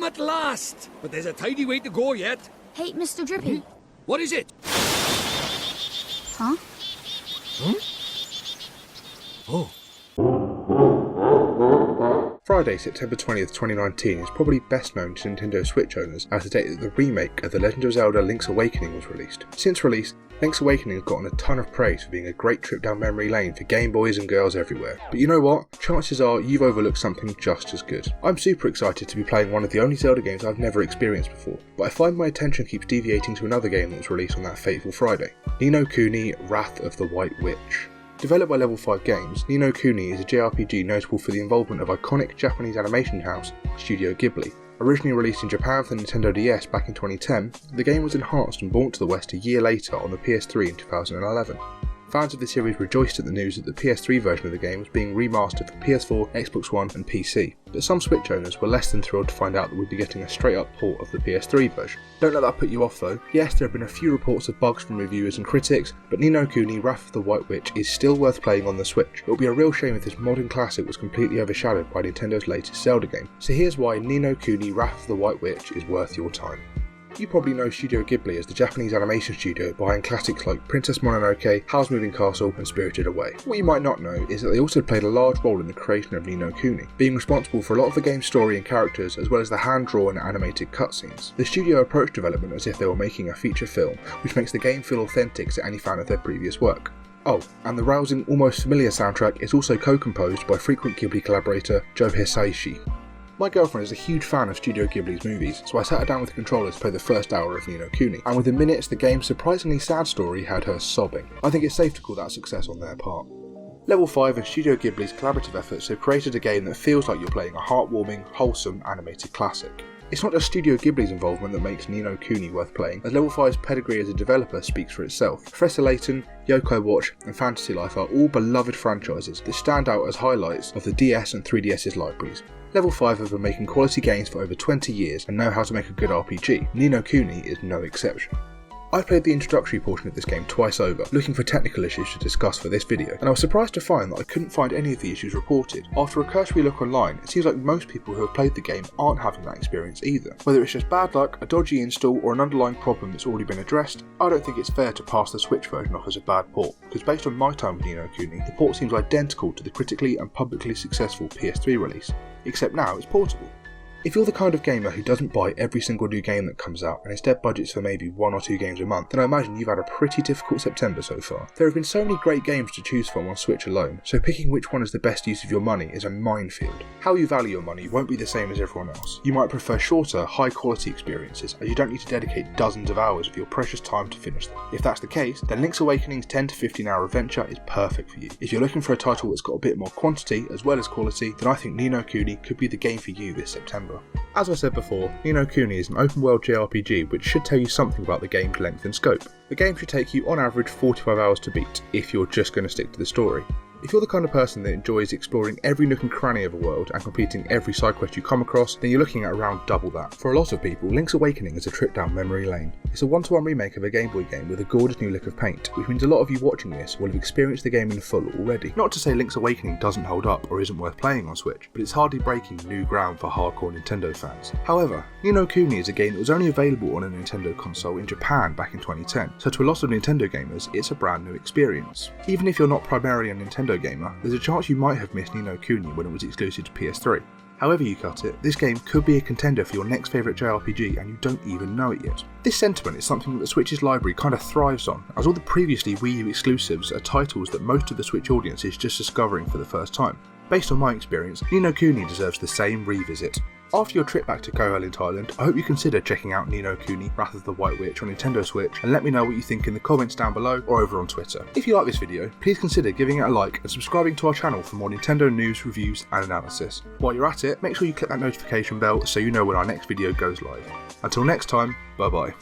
home at last! But there's a tidy way to go yet. Hey, Mr. Drippy. What is it? Huh? Oh. Friday, September 20th, 2019 is probably best known to Nintendo Switch owners as the date that the remake of The Legend of Zelda Link's Awakening was released. Since release, Link's Awakening has gotten a ton of praise for being a great trip down memory lane for Game Boys and girls everywhere. But you know what? Chances are you've overlooked something just as good. I'm super excited to be playing one of the only Zelda games I've never experienced before, but I find my attention keeps deviating to another game that was released on that fateful Friday. Ni no Kuni: Wrath of the White Witch. Developed by Level 5 Games, Ni no Kuni is a JRPG notable for the involvement of iconic Japanese animation house Studio Ghibli. Originally released in Japan for the Nintendo DS back in 2010, the game was enhanced and brought to the West a year later on the PS3 in 2011. Fans of the series rejoiced at the news that the PS3 version of the game was being remastered for PS4, Xbox One and PC, but some Switch owners were less than thrilled to find out that we'd be getting a straight up port of the PS3 version. Don't let that put you off though. Yes, there have been a few reports of bugs from reviewers and critics, but Ni no Kuni: Wrath of the White Witch is still worth playing on the Switch. It would be a real shame if this modern classic was completely overshadowed by Nintendo's latest Zelda game. So here's why Ni no Kuni: Wrath of the White Witch is worth your time. You probably know Studio Ghibli as the Japanese animation studio behind classics like Princess Mononoke, Howl's Moving Castle and Spirited Away. What you might not know is that they also played a large role in the creation of Ni no Kuni, being responsible for a lot of the game's story and characters as well as the hand-drawn animated cutscenes. The studio approached development as if they were making a feature film, which makes the game feel authentic to any fan of their previous work. Oh, and the rousing, almost familiar soundtrack is also co-composed by frequent Ghibli collaborator Joe Hisaishi. My girlfriend is a huge fan of Studio Ghibli's movies, so I sat her down with the controller to play the first hour of Ni no Kuni, and within minutes the game's surprisingly sad story had her sobbing. I think it's safe to call that a success on their part. Level 5 and Studio Ghibli's collaborative efforts have created a game that feels like you're playing a heartwarming, wholesome animated classic. It's not just Studio Ghibli's involvement that makes Ni no Kuni worth playing, as Level 5's pedigree as a developer speaks for itself. Professor Layton, Yokai Watch and Fantasy Life are all beloved franchises that stand out as highlights of the DS and 3DS's libraries. Level 5 have been making quality games for over 20 years and know how to make a good RPG. Ni no Kuni is no exception. I've played the introductory portion of this game twice over, looking for technical issues to discuss for this video, and I was surprised to find that I couldn't find any of the issues reported. After a cursory look online, it seems like most people who have played the game aren't having that experience either. Whether it's just bad luck, a dodgy install, or an underlying problem that's already been addressed, I don't think it's fair to pass the Switch version off as a bad port, because based on my time with Ni no Kuni, the port seems identical to the critically and publicly successful PS3 release, except now it's portable. If you're the kind of gamer who doesn't buy every single new game that comes out and instead budgets for maybe 1 or 2 games a month, then I imagine you've had a pretty difficult September so far. There have been so many great games to choose from on Switch alone, so picking which one is the best use of your money is a minefield. How you value your money won't be the same as everyone else. You might prefer shorter, high quality experiences, as you don't need to dedicate dozens of hours of your precious time to finish them. If that's the case, then Link's Awakening's 10 to 15 hour adventure is perfect for you. If you're looking for a title that's got a bit more quantity as well as quality, then I think Ni no Kuni could be the game for you this September. As I said before, Ni no Kuni is an open world JRPG which should tell you something about the game's length and scope. The game should take you on average 45 hours to beat, if you're just going to stick to the story. If you're the kind of person that enjoys exploring every nook and cranny of a world and completing every side quest you come across, then you're looking at around double that. For a lot of people, Link's Awakening is a trip down memory lane. It's a one-to-one remake of a Game Boy game with a gorgeous new lick of paint, which means a lot of you watching this will have experienced the game in full already. Not to say Link's Awakening doesn't hold up or isn't worth playing on Switch, but it's hardly breaking new ground for hardcore Nintendo fans. However, Ni no Kuni is a game that was only available on a Nintendo console in Japan back in 2010, so to a lot of Nintendo gamers, it's a brand new experience. Even if you're not primarily a Nintendo gamer, there's a chance you might have missed Ni no Kuni when it was exclusive to PS3. However you cut it, this game could be a contender for your next favourite JRPG and you don't even know it yet. This sentiment is something that the Switch's library kind of thrives on, as all the previously Wii U exclusives are titles that most of the Switch audience is just discovering for the first time. Based on my experience, Ni no Kuni deserves the same revisit. After your trip back to Koholint in Thailand, I hope you consider checking out Ni no Kuni: Wrath of the White Witch on Nintendo Switch and let me know what you think in the comments down below or over on Twitter. If you like this video, please consider giving it a like and subscribing to our channel for more Nintendo news, reviews and analysis. While you're at it, make sure you click that notification bell so you know when our next video goes live. Until next time, bye bye.